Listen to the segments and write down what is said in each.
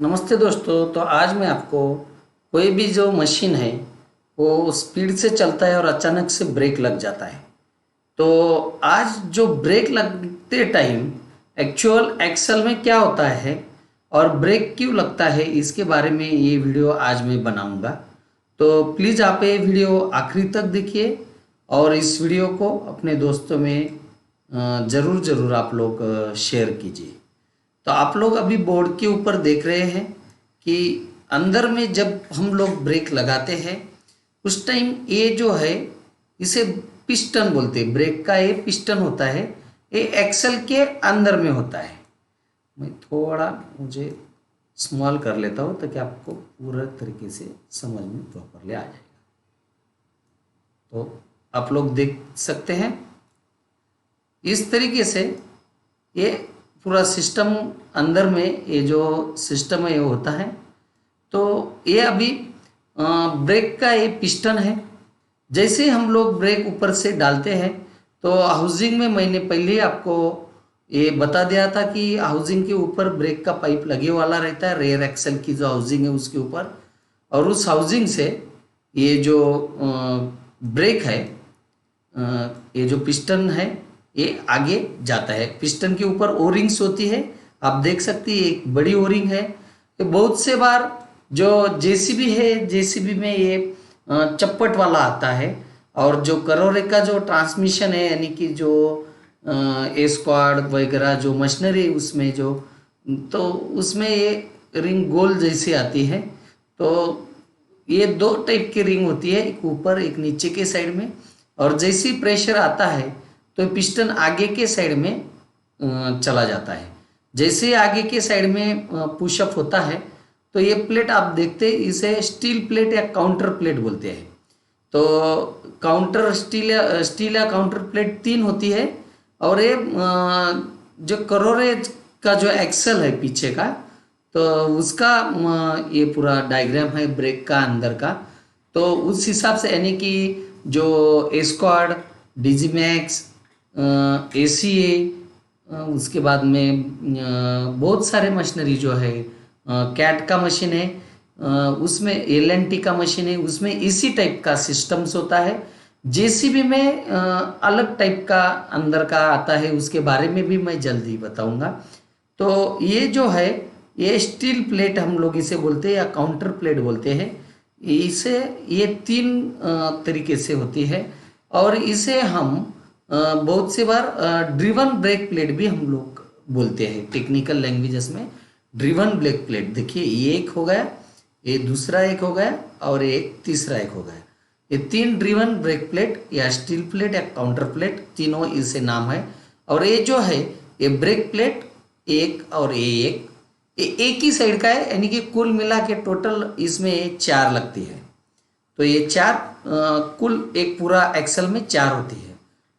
नमस्ते दोस्तों। तो आज मैं आपको कोई भी जो मशीन है वो स्पीड से चलता है और अचानक से ब्रेक लग जाता है। तो आज जो ब्रेक लगते टाइम एक्चुअल एक्सल में क्या होता है और ब्रेक क्यों लगता है, इसके बारे में ये वीडियो आज मैं बनाऊंगा। तो प्लीज़ आप ये वीडियो आखिरी तक देखिए और इस वीडियो को अपने दोस्तों में ज़रूर ज़रूर आप लोग शेयर कीजिए। तो आप लोग अभी बोर्ड के ऊपर देख रहे हैं कि अंदर में जब हम लोग ब्रेक लगाते हैं उस टाइम ये जो है इसे पिस्टन बोलते हैं। ब्रेक का ये पिस्टन होता है, ये एक्सल के अंदर में होता है। मैं थोड़ा मुझे स्मॉल कर लेता हूँ ताकि आपको पूरा तरीके से समझ में प्रॉपरली आ जाएगा। तो आप लोग देख सकते हैं इस तरीके से ये पूरा सिस्टम अंदर में ये जो सिस्टम है ये होता है। तो ये अभी ब्रेक का ये पिस्टन है। जैसे हम लोग ब्रेक ऊपर से डालते हैं तो हाउसिंग में मैंने पहले आपको ये बता दिया था कि हाउसिंग के ऊपर ब्रेक का पाइप लगे वाला रहता है, रेयर एक्सल की जो हाउसिंग है उसके ऊपर। और उस हाउसिंग से ये जो ब्रेक है, ये जो पिस्टन है ये आगे जाता है। पिस्टन के ऊपर ओ रिंग्स होती है, आप देख सकते हैं एक बड़ी ओ रिंग है। तो बहुत से बार जो जेसीबी है, जेसीबी में ये चप्पट वाला आता है। और जो करोरे का जो ट्रांसमिशन है यानी कि जो ए स्क्वाड वगैरह जो मशीनरी उसमें जो, तो उसमें ये रिंग गोल जैसी आती है। तो ये दो टाइप की रिंग होती है, एक ऊपर एक नीचे के साइड में। और जैसी प्रेशर आता है तो पिस्टन आगे के साइड में चला जाता है। जैसे आगे के साइड में पुशअप होता है तो ये प्लेट आप देखते हैं, इसे स्टील प्लेट या काउंटर प्लेट बोलते हैं। तो काउंटर स्टील या काउंटर प्लेट 3 होती है। और ये जो करोरे का जो एक्सल है पीछे का, तो उसका ये पूरा डायग्राम है ब्रेक का अंदर का। तो उस हिसाब से यानी कि जो एस्क्वाड, डिजीमैक्स, ACA, उसके बाद में बहुत सारे मशीनरी जो है, कैट का मशीन है, उसमें LNT का मशीन है, उसमें इसी टाइप का सिस्टम्स होता है। जेसीबी में अलग टाइप का अंदर का आता है, उसके बारे में भी मैं जल्दी बताऊंगा। तो ये जो है ये स्टील प्लेट हम लोग इसे बोलते हैं या काउंटर प्लेट बोलते हैं। इसे ये 3 तरीके से होती है। और इसे हम बहुत से बार ड्रिवन ब्रेक प्लेट भी हम लोग बोलते हैं टेक्निकल लैंग्वेजेस में। ड्रिवन ब्रेक प्लेट देखिए, ये एक हो गया, ये दूसरा एक हो गया और एक तीसरा एक हो गया। ये 3 ड्रिवन ब्रेक प्लेट या स्टील प्लेट या काउंटर प्लेट, तीनों इसे नाम है। और ये जो है ये ब्रेक प्लेट एक और ये एक ही साइड का है, यानी कि कुल मिला के टोटल इसमें 4 लगती है। तो ये 4 कुल एक पूरा एक्सल में 4 होती है।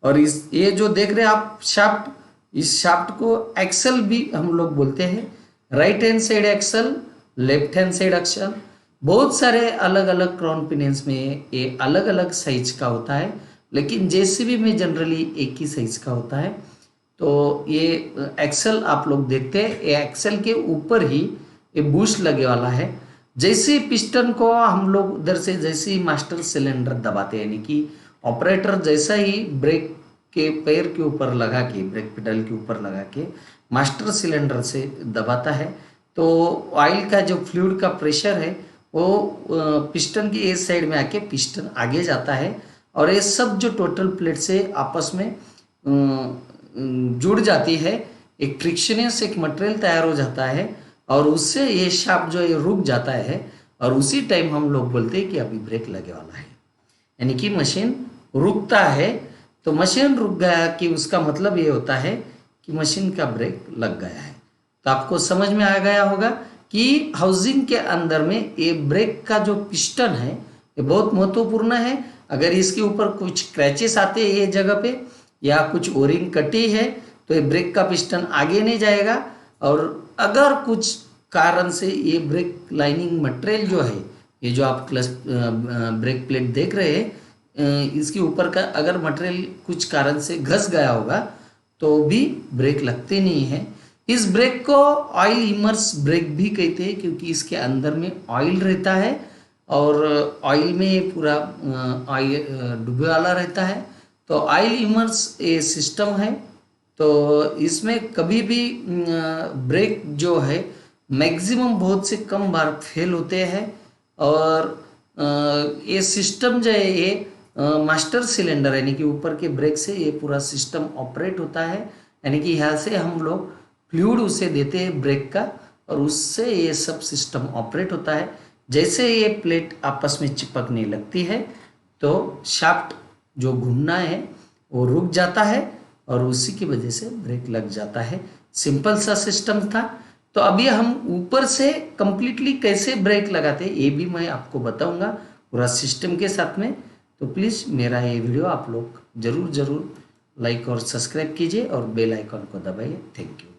और इस ये जो देख रहे हैं आप शाफ्ट, इस शाफ्ट को एक्सल भी हम लोग बोलते हैं। Right hand side axle, left hand side axle, बहुत सारे अलग अलग क्राउन पिनियंस में ये अलग अलग साइज का होता है, लेकिन जेसीबी में जनरली एक ही साइज का होता है। तो ये एक्सल आप लोग देखते हैं, ये एक्सल के ऊपर ही ये बूस्ट लगे वाला है। जैसे पिस्टन को हम लोग उधर से जैसे ही मास्टर सिलेंडर दबाते हैं, यानी कि ऑपरेटर जैसा ही ब्रेक के पैर के ऊपर लगा के, ब्रेक पेडल के ऊपर लगा के मास्टर सिलेंडर से दबाता है, तो ऑयल का जो फ्लूइड का प्रेशर है वो पिस्टन की इस साइड में आके पिस्टन आगे जाता है। और ये सब जो टोटल प्लेट से आपस में जुड़ जाती है, एक फ्रिक्शनियस एक मटेरियल तैयार हो जाता है और उससे ये शाफ्ट जो ये रुक जाता है। और उसी टाइम हम लोग बोलते हैं कि अभी ब्रेक लगे वाला है, यानी कि मशीन रुकता है। तो मशीन रुक गया कि उसका मतलब ये होता है कि मशीन का ब्रेक लग गया है। तो आपको समझ में आ गया होगा कि हाउसिंग के अंदर में ये ब्रेक का जो पिस्टन है ये बहुत महत्वपूर्ण है। अगर इसके ऊपर कुछ क्रैचेस आते हैं ये जगह पे या कुछ ओरिंग कटी है तो ये ब्रेक का पिस्टन आगे नहीं जाएगा। और अगर कुछ कारण से ये ब्रेक लाइनिंग मटेरियल जो है, ये जो आप क्लच ब्रेक प्लेट देख रहे हैं, इसके ऊपर का अगर मटेरियल कुछ कारण से घस गया होगा तो भी ब्रेक लगते नहीं है। इस ब्रेक को ऑयल इमर्स ब्रेक भी कहते हैं, क्योंकि इसके अंदर में ऑयल रहता है और ऑयल में पूरा ऑयल डूबे वाला रहता है। तो ऑयल इमर्स ये सिस्टम है। तो इसमें कभी भी ब्रेक जो है मैक्सिमम बहुत से कम बार फेल होते हैं। और ये सिस्टम जो है ये मास्टर सिलेंडर यानी कि ऊपर के ब्रेक से ये पूरा सिस्टम ऑपरेट होता है, यानी कि यहाँ से हम लोग फ्लूइड उसे देते हैं ब्रेक का और उससे ये सब सिस्टम ऑपरेट होता है। जैसे ये प्लेट आपस में चिपकने लगती है तो शाफ्ट जो घूमना है वो रुक जाता है और उसी की वजह से ब्रेक लग जाता है। सिंपल सा सिस्टम था। तो अभी हम ऊपर से कंप्लीटली कैसे ब्रेक लगाते हैं ये भी मैं आपको बताऊंगा पूरा सिस्टम के साथ में। तो प्लीज़ मेरा ये वीडियो आप लोग ज़रूर लाइक और सब्सक्राइब कीजिए और बेल आइकन को दबाइए। Thank you.